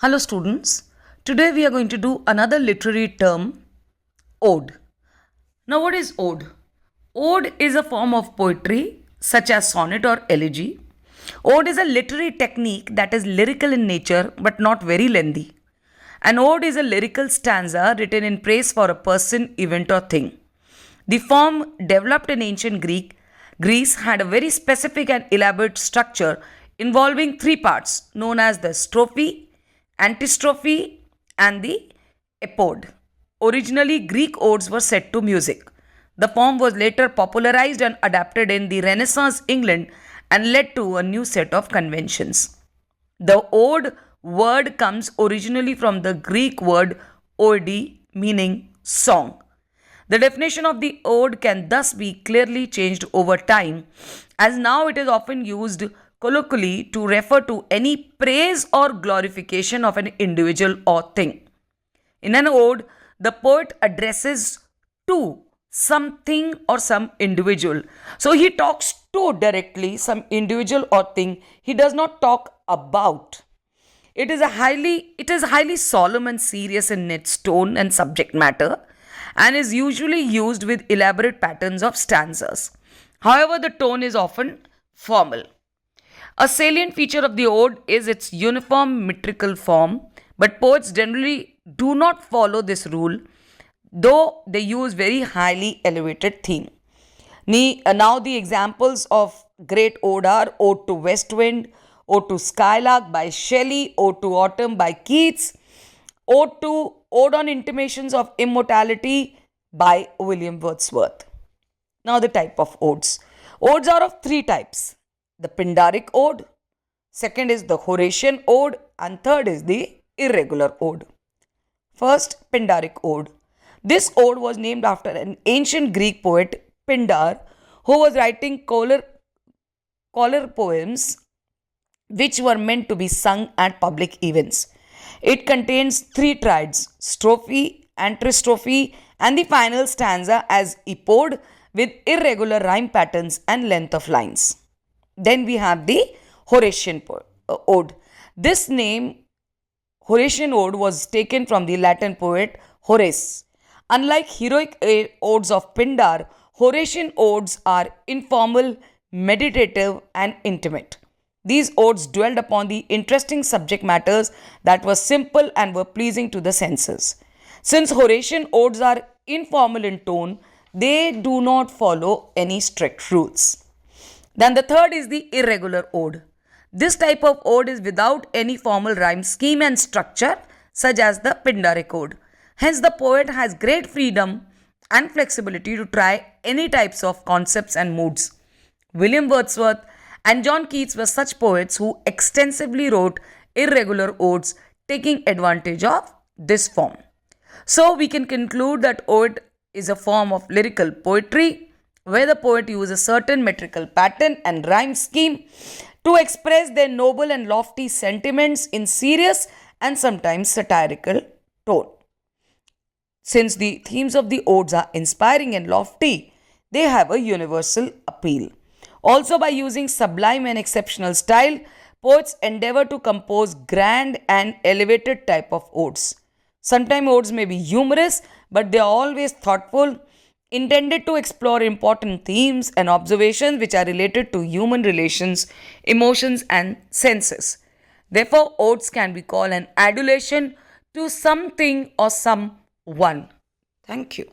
Hello students, today we are going to do another literary term, ode. Now what is ode? Ode is a form of poetry such as sonnet or elegy. Ode is a literary technique that is lyrical in nature but not very lengthy. An ode is a lyrical stanza written in praise for a person, event or thing. The form developed in ancient Greece had a very specific and elaborate structure involving three parts known as the strophe, antistrophe, and the epode. Originally, Greek odes were set to music. The form was later popularized and adapted in the Renaissance England and led to a new set of conventions. The ode word comes originally from the Greek word ode, meaning song. The definition of the ode can thus be clearly changed over time, as now it is often used colloquially to refer to any praise or glorification of an individual or thing. In an ode, the poet addresses to something or some individual. So he talks to directly some individual or thing. He does not talk about. It is highly solemn and serious in its tone and subject matter, and is usually used with elaborate patterns of stanzas. However, the tone is often formal. A salient feature of the ode is its uniform metrical form, but poets generally do not follow this rule, though they use very highly elevated theme. Now, the examples of great ode are Ode to West Wind, Ode to Skylark by Shelley, Ode to Autumn by Keats, Ode on Intimations of Immortality by William Wordsworth. Now, the type of odes. Odes are of three types: the Pindaric ode, second is the Horatian ode, and third is the irregular ode. First, Pindaric ode. This ode was named after an ancient Greek poet, Pindar, who was writing choler poems which were meant to be sung at public events. It contains three triads: strophe, antistrophe, and the final stanza as epode with irregular rhyme patterns and length of lines. Then we have the Horatian ode. This name, Horatian ode, was taken from the Latin poet Horace. Unlike heroic odes of Pindar, Horatian odes are informal, meditative, and intimate. These odes dwelled upon the interesting subject matters that were simple and were pleasing to the senses. Since Horatian odes are informal in tone, they do not follow any strict rules. Then the third is the irregular ode. This type of ode is without any formal rhyme scheme and structure, such as the Pindaric ode. Hence, the poet has great freedom and flexibility to try any types of concepts and moods. William Wordsworth and John Keats were such poets who extensively wrote irregular odes, taking advantage of this form. So, we can conclude that ode is a form of lyrical poetry where the poet uses a certain metrical pattern and rhyme scheme to express their noble and lofty sentiments in serious and sometimes satirical tone. Since the themes of the odes are inspiring and lofty, they have a universal appeal. Also, by using sublime and exceptional style, poets endeavor to compose grand and elevated type of odes. Sometimes odes may be humorous, but they are always thoughtful, intended to explore important themes and observations which are related to human relations, emotions, and senses. Therefore, odes can be called an adulation to something or someone. Thank you.